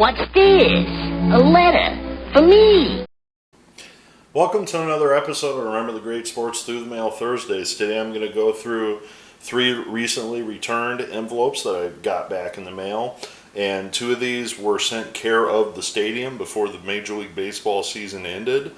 What's this? A letter for me. Welcome to another episode of Remember the Great Sports Through the Mail Thursdays. Today I'm going to go through 3 recently returned envelopes that I got back in the mail. And 2 of these were sent care of the stadium before the Major League Baseball season ended.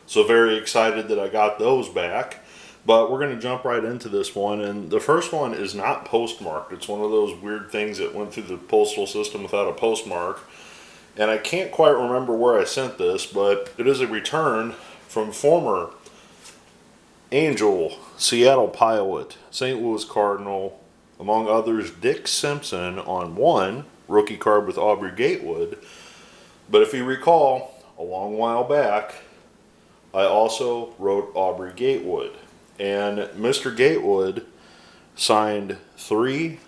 So very excited that I got those back. But we're going to jump right into this one. And the first one is not postmarked. It's one of those weird things that went through the postal system without a postmark. And I can't quite remember where I sent this, but it is a return from former Angel, Seattle Pilot, St. Louis Cardinal, among others, Dick Simpson on 1 rookie card with Aubrey Gatewood. But if you recall, a long while back, I also wrote Aubrey Gatewood. And Mr. Gatewood signed 3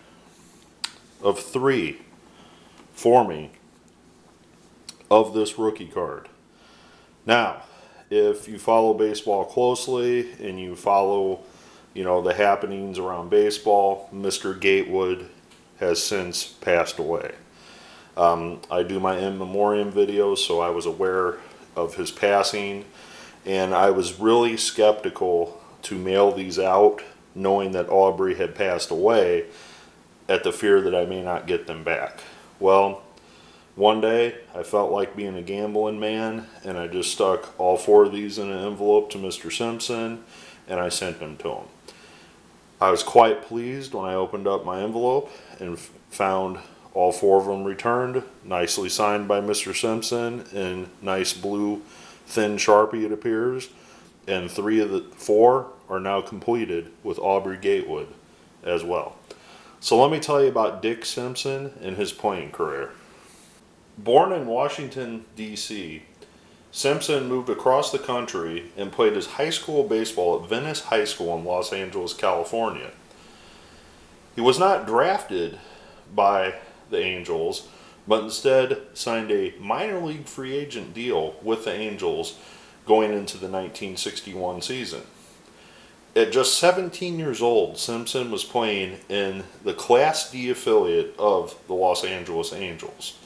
of 3 for me of this rookie card. Now, if you follow baseball closely and you follow, the happenings around baseball, Mr. Gatewood has since passed away. I do my in memoriam videos, so I was aware of his passing, and I was really skeptical to mail these out, knowing that Aubrey had passed away, at the fear that I may not get them back. Well, one day, I felt like being a gambling man, and I just stuck all 4 of these in an envelope to Mr. Simpson, and I sent them to him. I was quite pleased when I opened up my envelope and found all 4 of them returned, nicely signed by Mr. Simpson in nice blue thin Sharpie, it appears, and 3 of the 4 are now completed with Aubrey Gatewood as well. So let me tell you about Dick Simpson and his playing career. Born in Washington, D.C., Simpson moved across the country and played his high school baseball at Venice High School in Los Angeles, California. He was not drafted by the Angels, but instead signed a minor league free agent deal with the Angels going into the 1961 season. At just 17 years old, Simpson was playing in the Class D affiliate of the Los Angeles Angels.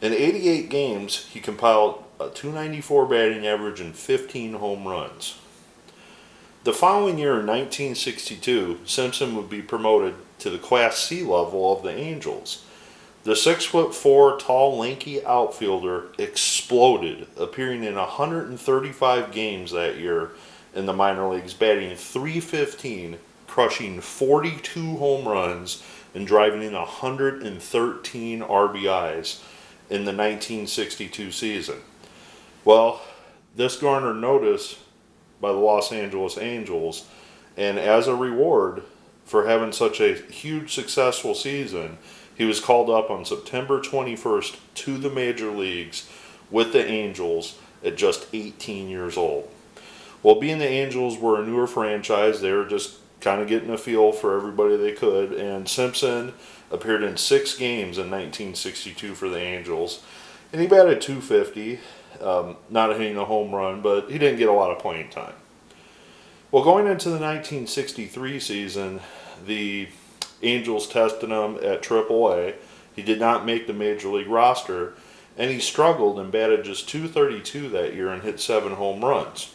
In 88 games, he compiled a .294 batting average and 15 home runs. The following year, in 1962, Simpson would be promoted to the Class C level of the Angels. The 6'4" tall, lanky outfielder exploded, appearing in 135 games that year in the minor leagues, batting .315, crushing 42 home runs, and driving in 113 RBIs in the 1962 season. Well, this garnered notice by the Los Angeles Angels, and as a reward for having such a huge successful season, he was called up on September 21st to the major leagues with the Angels at just 18 years old. Well, being the Angels were a newer franchise, they were just kind of getting a feel for everybody they could, and Simpson appeared in 6 games in 1962 for the Angels, and he batted .250, not hitting a home run, but he didn't get a lot of playing time. Well, going into the 1963 season, the Angels tested him at AAA. He did not make the Major League roster, and he struggled and batted just .232 that year and hit 7 home runs,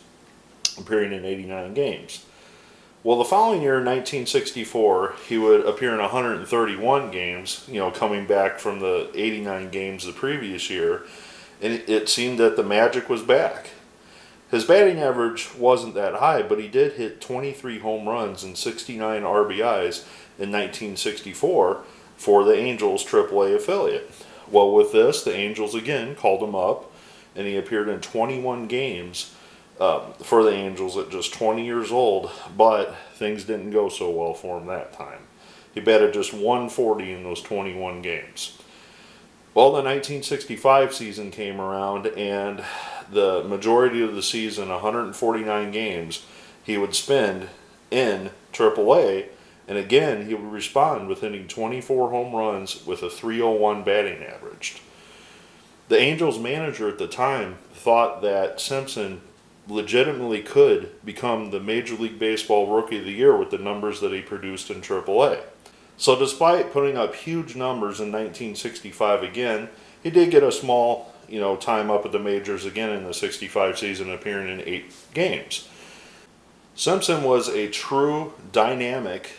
appearing in 89 games. Well, the following year, in 1964, he would appear in 131 games, coming back from the 89 games the previous year, and it seemed that the magic was back. His batting average wasn't that high, but he did hit 23 home runs and 69 RBIs in 1964 for the Angels' AAA affiliate. Well, with this, the Angels again called him up, and he appeared in 21 games for the Angels at just 20 years old, but things didn't go so well for him that time. He batted just .140 in those 21 games. Well, the 1965 season came around, and the majority of the season, 149 games, he would spend in AAA, and again, he would respond with hitting 24 home runs with a .301 batting average. The Angels manager at the time thought that Simpson legitimately could become the Major League Baseball Rookie of the Year with the numbers that he produced in AAA. So despite putting up huge numbers in 1965 again, He did get a small, time up at the majors again in the 65 season, appearing in 8 games. Simpson was a true dynamic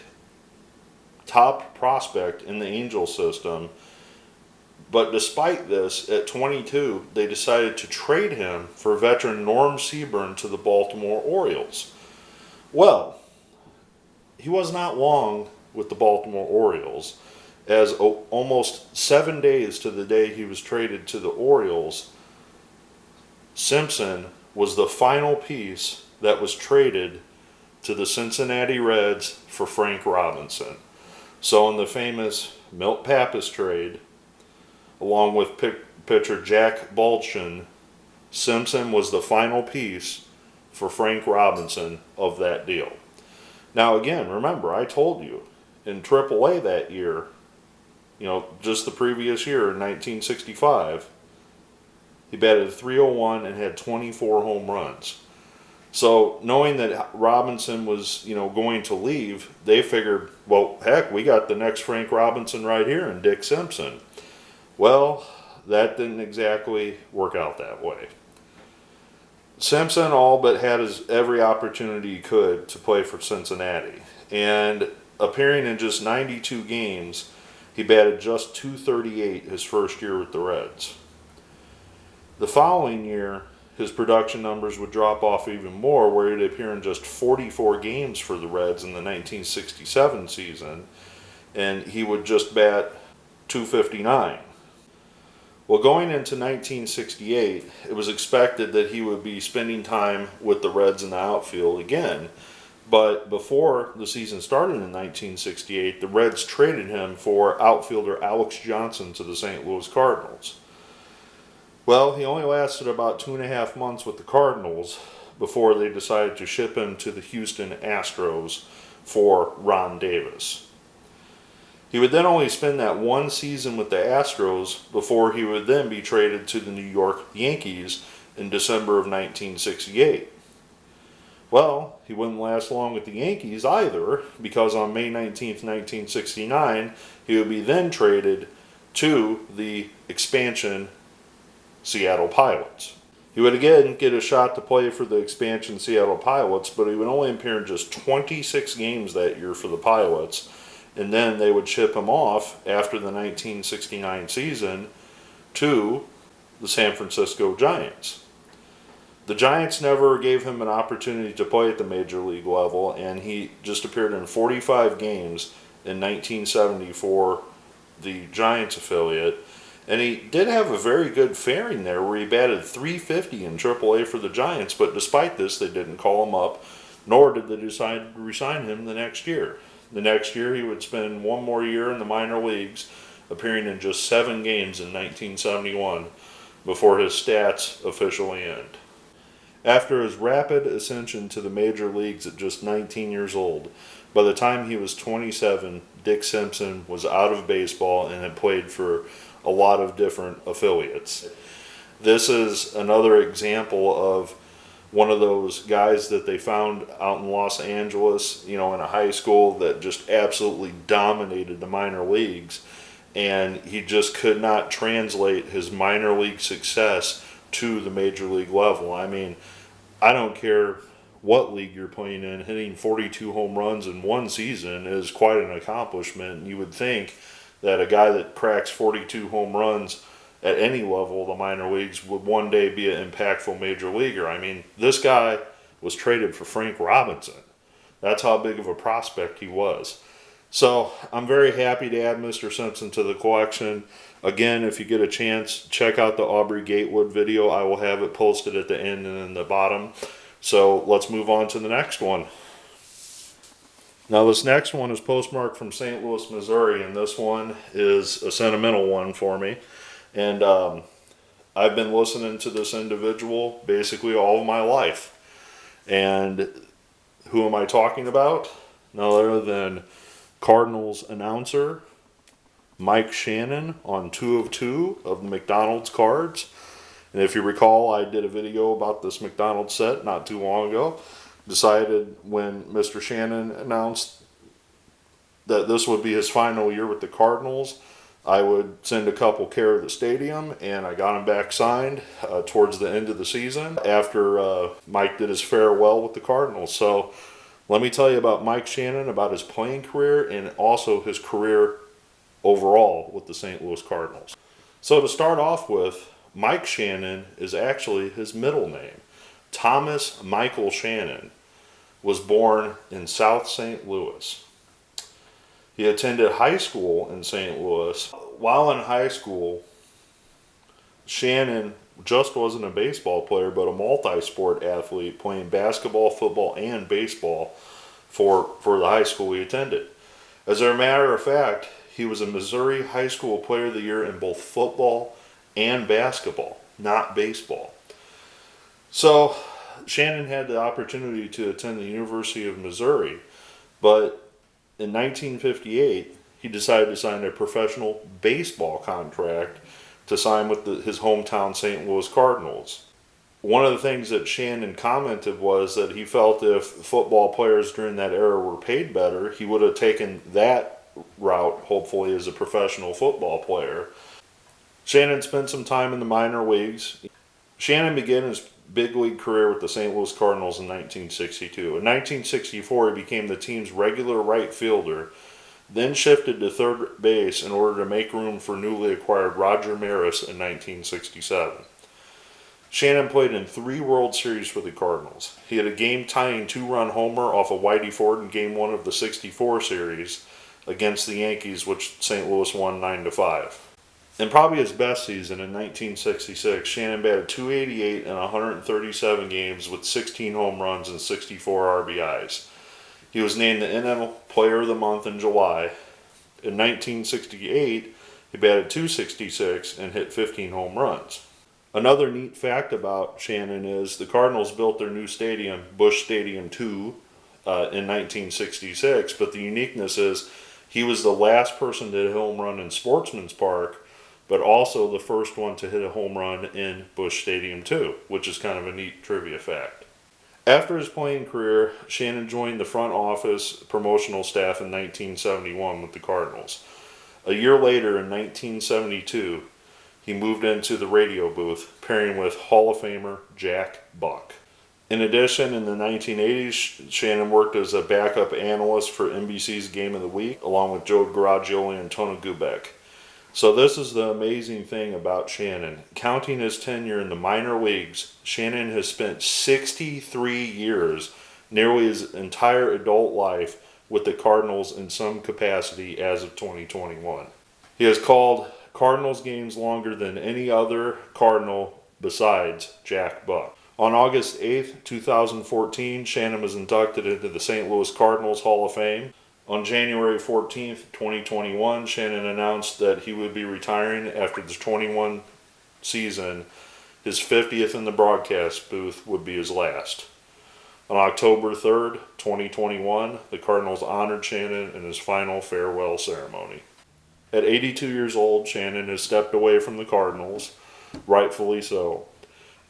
top prospect in the Angel system, but despite this, at 22, they decided to trade him for veteran Norm Seaburn to the Baltimore Orioles. Well, he was not long with the Baltimore Orioles, as almost 7 days to the day he was traded to the Orioles, Simpson was the final piece that was traded to the Cincinnati Reds for Frank Robinson. So in the famous Milt Pappas trade, along with pitcher Jack Balchin, Simpson was the final piece for Frank Robinson of that deal. Now again, remember, I told you, in AAA that year, just the previous year in 1965, he batted .301 and had 24 home runs. So knowing that Robinson was, going to leave, they figured, well, heck, we got the next Frank Robinson right here in Dick Simpson. Well, that didn't exactly work out that way. Simpson all but had every opportunity he could to play for Cincinnati. And appearing in just 92 games, he batted just .238 his first year with the Reds. The following year, his production numbers would drop off even more, where he'd appear in just 44 games for the Reds in the 1967 season, and he would just bat .259. Well, going into 1968, it was expected that he would be spending time with the Reds in the outfield again. But before the season started in 1968, the Reds traded him for outfielder Alex Johnson to the St. Louis Cardinals. Well, he only lasted about 2.5 months with the Cardinals before they decided to ship him to the Houston Astros for Ron Davis. He would then only spend that one season with the Astros before he would then be traded to the New York Yankees in December of 1968. Well, he wouldn't last long with the Yankees either, because on May 19th, 1969, he would be then traded to the expansion Seattle Pilots. He would again get a shot to play for the expansion Seattle Pilots, but he would only appear in just 26 games that year for the Pilots, and then they would ship him off after the 1969 season to the San Francisco Giants. The Giants never gave him an opportunity to play at the major league level, and he just appeared in 45 games in 1970 for the Giants affiliate. And he did have a very good faring there, where he batted .350 in AAA for the Giants, but despite this, they didn't call him up, nor did they decide to resign him the next year. The next year, he would spend one more year in the minor leagues, appearing in just 7 games in 1971, before his stats officially end. After his rapid ascension to the major leagues at just 19 years old, by the time he was 27, Dick Simpson was out of baseball and had played for a lot of different affiliates. This is another example of one of those guys that they found out in Los Angeles, in a high school, that just absolutely dominated the minor leagues, and he just could not translate his minor league success to the major league level. I mean, I don't care what league you're playing in, hitting 42 home runs in one season is quite an accomplishment. You would think that a guy that cracks 42 home runs at any level of the minor leagues would one day be an impactful major leaguer. I mean, this guy was traded for Frank Robinson. That's how big of a prospect he was. So I'm very happy to add Mr. Simpson to the collection. Again, if you get a chance, check out the Aubrey Gatewood video. I will have it posted at the end and in the bottom. So let's move on to the next one. Now this next one is postmarked from St. Louis, Missouri, and this one is a sentimental one for me. And I've been listening to this individual basically all of my life. And who am I talking about? None other than Cardinals announcer Mike Shannon on 2 of 2 of the McDonald's cards. And if you recall, I did a video about this McDonald's set not too long ago. Decided when Mr. Shannon announced that this would be his final year with the Cardinals, I would send a couple care of the stadium, and I got him back signed towards the end of the season after Mike did his farewell with the Cardinals. So let me tell you about Mike Shannon, about his playing career, and also his career overall with the St. Louis Cardinals. So to start off with, Mike Shannon is actually his middle name. Thomas Michael Shannon was born in South St. Louis. He attended high school in St. Louis. While in high school, Shannon just wasn't a baseball player, but a multi-sport athlete, playing basketball, football, and baseball for the high school he attended. As a matter of fact, he was a Missouri High School Player of the Year in both football and basketball, not baseball. So Shannon had the opportunity to attend the University of Missouri, but in 1958, he decided to sign a professional baseball contract to sign with his hometown St. Louis Cardinals. One of the things that Shannon commented was that he felt if football players during that era were paid better, he would have taken that route, hopefully, as a professional football player. Shannon spent some time in the minor leagues. Shannon began his big league career with the St. Louis Cardinals in 1962. In 1964, he became the team's regular right fielder, then shifted to third base in order to make room for newly acquired Roger Maris in 1967. Shannon played in 3 World Series for the Cardinals. He had a game-tying 2-run homer off of Whitey Ford in Game 1 of the '64 series against the Yankees, which St. Louis won 9-5. In probably his best season in 1966, Shannon batted .288 in 137 games with 16 home runs and 64 RBIs. He was named the NL Player of the Month in July. In 1968, he batted .266 and hit 15 home runs. Another neat fact about Shannon is the Cardinals built their new stadium, Busch Stadium 2, in 1966, but the uniqueness is he was the last person to hit a home run in Sportsman's Park, but also the first one to hit a home run in Busch Stadium 2, which is kind of a neat trivia fact. After his playing career, Shannon joined the front office promotional staff in 1971 with the Cardinals. A year later, in 1972, he moved into the radio booth, pairing with Hall of Famer Jack Buck. In addition, in the 1980s, Shannon worked as a backup analyst for NBC's Game of the Week, along with Joe Garagiola and Tony Gubek. So this is the amazing thing about Shannon. Counting his tenure in the minor leagues, Shannon has spent 63 years, nearly his entire adult life, with the Cardinals in some capacity as of 2021. He has called Cardinals games longer than any other Cardinal besides Jack Buck. On August 8th, 2014, Shannon was inducted into the St. Louis Cardinals Hall of Fame. On January 14th, 2021, Shannon announced that he would be retiring after the 21 season. His 50th in the broadcast booth would be his last. On October 3rd, 2021, the Cardinals honored Shannon in his final farewell ceremony. At 82 years old, Shannon has stepped away from the Cardinals, rightfully so.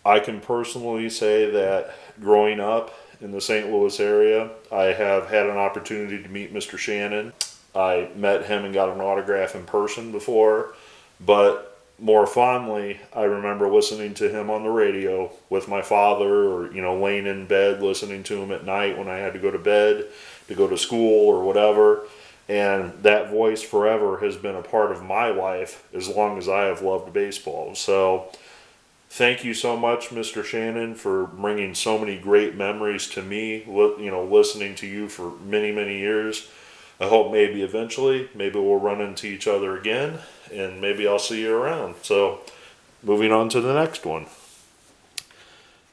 I can personally say that growing up in the St. Louis area, I have had an opportunity to meet Mr. Shannon. I met him and got an autograph in person before, but more fondly, I remember listening to him on the radio with my father, or laying in bed listening to him at night when I had to go to bed, to go to school or whatever. And that voice forever has been a part of my life as long as I have loved baseball. So thank you so much, Mr. Shannon, for bringing so many great memories to me, listening to you for many, many years. I hope maybe eventually, maybe we'll run into each other again, and maybe I'll see you around. So, moving on to the next one.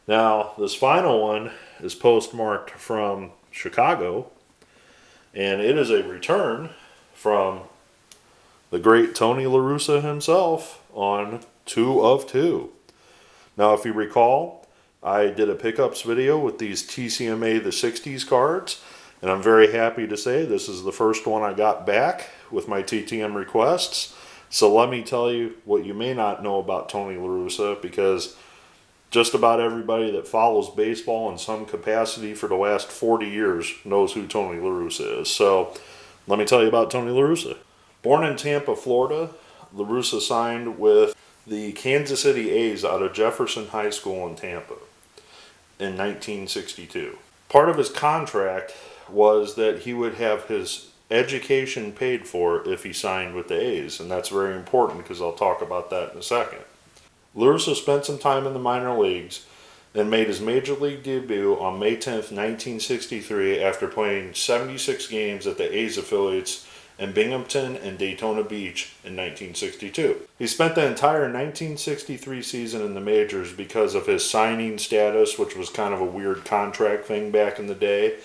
Now, this final one is postmarked from Chicago, and it is a return from the great Tony LaRussa himself on 2 of 2. Now, if you recall, I did a pickups video with these TCMA the 60s cards, and I'm very happy to say this is the first one I got back with my TTM requests. So let me tell you what you may not know about Tony LaRussa, because just about everybody that follows baseball in some capacity for the last 40 years knows who Tony LaRussa is. So let me tell you about Tony LaRussa. Born in Tampa, Florida, LaRussa signed with the Kansas City A's out of Jefferson High School in Tampa in 1962. Part of his contract was that he would have his education paid for if he signed with the A's, and that's very important because I'll talk about that in a second. LaRussa spent some time in the minor leagues and made his major league debut on May 10th, 1963 after playing 76 games at the A's affiliates in Binghamton and Daytona Beach in 1962. He spent the entire 1963 season in the majors because of his signing status, which was kind of a weird contract thing back in the day,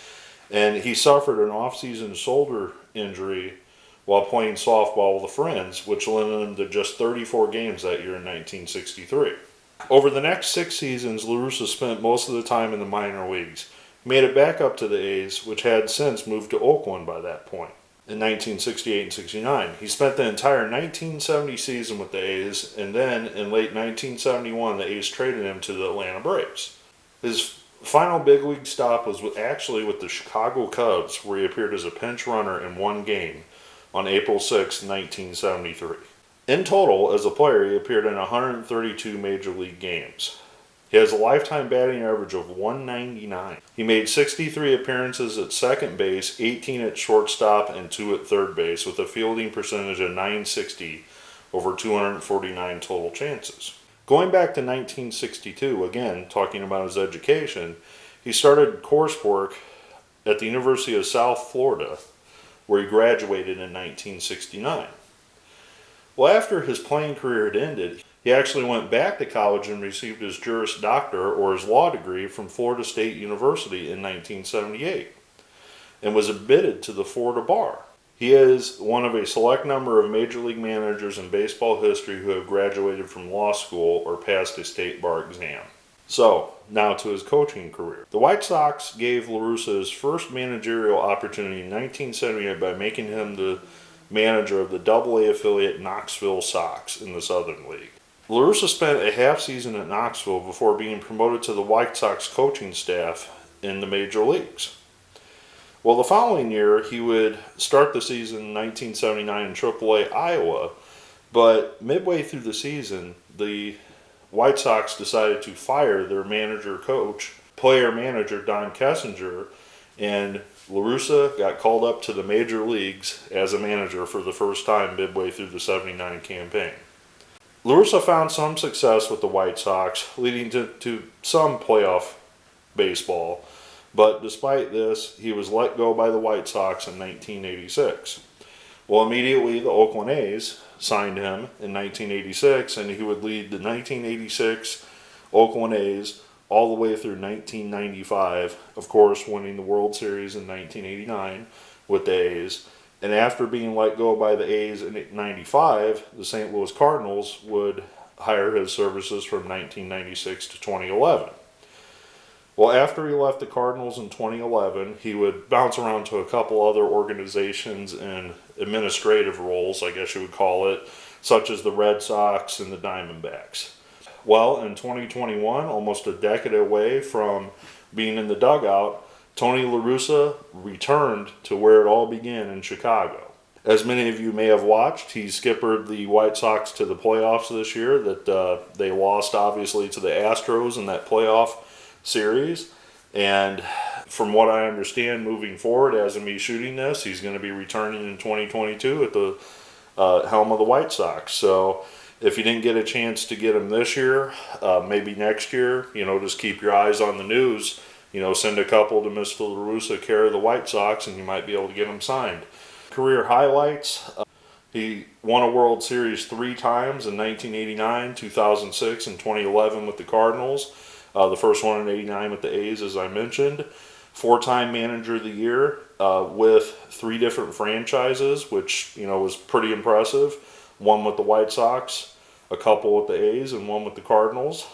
and he suffered an off-season shoulder injury while playing softball with the Friends, which limited him to just 34 games that year in 1963. Over the next 6 seasons, LaRussa spent most of the time in the minor leagues. He made it back up to the A's, which had since moved to Oakland by that point, in 1968 and 69. He spent the entire 1970 season with the A's, and then in late 1971, the A's traded him to the Atlanta Braves. His final big league stop was actually with the Chicago Cubs, where he appeared as a pinch runner in one game on April 6, 1973. In total, as a player, he appeared in 132 major league games. He has a lifetime batting average of 199. He made 63 appearances at second base, 18 at shortstop, and 2 at third base, with a fielding percentage of .960 over 249 total chances. Going back to 1962, again, talking about his education, he started coursework at the University of South Florida, where he graduated in 1969. Well, after his playing career had ended, he actually went back to college and received his Juris Doctor, or his law degree, from Florida State University in 1978, and was admitted to the Florida bar. He is one of a select number of major league managers in baseball history who have graduated from law school or passed a state bar exam. So, now to his coaching career. The White Sox gave LaRussa his first managerial opportunity in 1978 by making him the manager of the AA affiliate Knoxville Sox in the Southern League. LaRussa spent a half season at Knoxville before being promoted to the White Sox coaching staff in the major leagues. Well, the following year, he would start the season in 1979 in AAA Iowa, but midway through the season, the White Sox decided to fire their player manager Don Kessinger, and LaRussa got called up to the major leagues as a manager for the first time midway through the 79 campaign. LaRussa found some success with the White Sox, leading to some playoff baseball, but despite this, he was let go by the White Sox in 1986. Well, immediately the Oakland A's signed him in 1986, and he would lead the 1986 Oakland A's all the way through 1995, of course winning the World Series in 1989 with the A's. And after being let go by the A's in 1995, the St. Louis Cardinals would hire his services from 1996 to 2011. Well, after he left the Cardinals in 2011, he would bounce around to a couple other organizations in administrative roles, I guess you would call it, such as the Red Sox and the Diamondbacks. Well, in 2021, almost a decade away from being in the dugout, Tony LaRussa returned to where it all began in Chicago. As many of you may have watched, he skippered the White Sox to the playoffs this year. They lost, obviously, to the Astros in that playoff series. And from what I understand, moving forward, as of me shooting this, he's going to be returning in 2022 at the helm of the White Sox. So if you didn't get a chance to get him this year, maybe next year, just keep your eyes on the news. Send a couple to Mr. LaRussa, care of the White Sox, and you might be able to get him signed. Career highlights. He won a World Series 3 times in 1989, 2006, and 2011 with the Cardinals. The first one in 89 with the A's, as I mentioned. 4-time Manager of the Year with 3 different franchises, which was pretty impressive. 1 with the White Sox, a couple with the A's, and 1 with the Cardinals.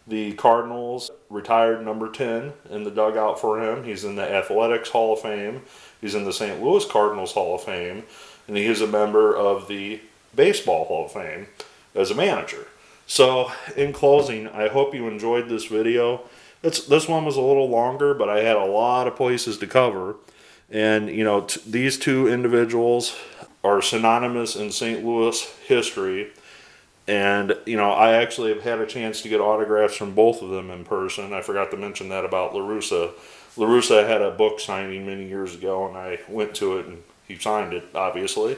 The Cardinals retired number 10 in the dugout for him. He's in the Athletics Hall of Fame. He's in the St. Louis Cardinals Hall of Fame. And he is a member of the Baseball Hall of Fame as a manager. So, in closing, I hope you enjoyed this video. This one was a little longer, but I had a lot of places to cover. And, these 2 individuals are synonymous in St. Louis history. And, you know, I actually have had a chance to get autographs from both of them in person. I forgot to mention that about LaRussa. LaRussa had a book signing many years ago, and I went to it, and he signed it, obviously.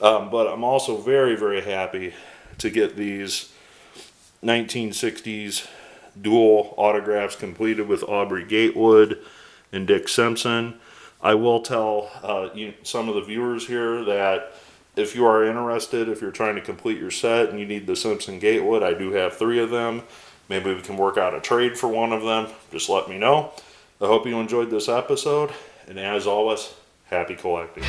But I'm also very, very happy to get these 1960s dual autographs completed with Aubrey Gatewood and Dick Simpson. I will tell some of the viewers here that if you are interested, if you're trying to complete your set and you need the Simpson Gatewood, I do have 3 of them. Maybe we can work out a trade for one of them. Just let me know. I hope you enjoyed this episode, and as always, happy collecting.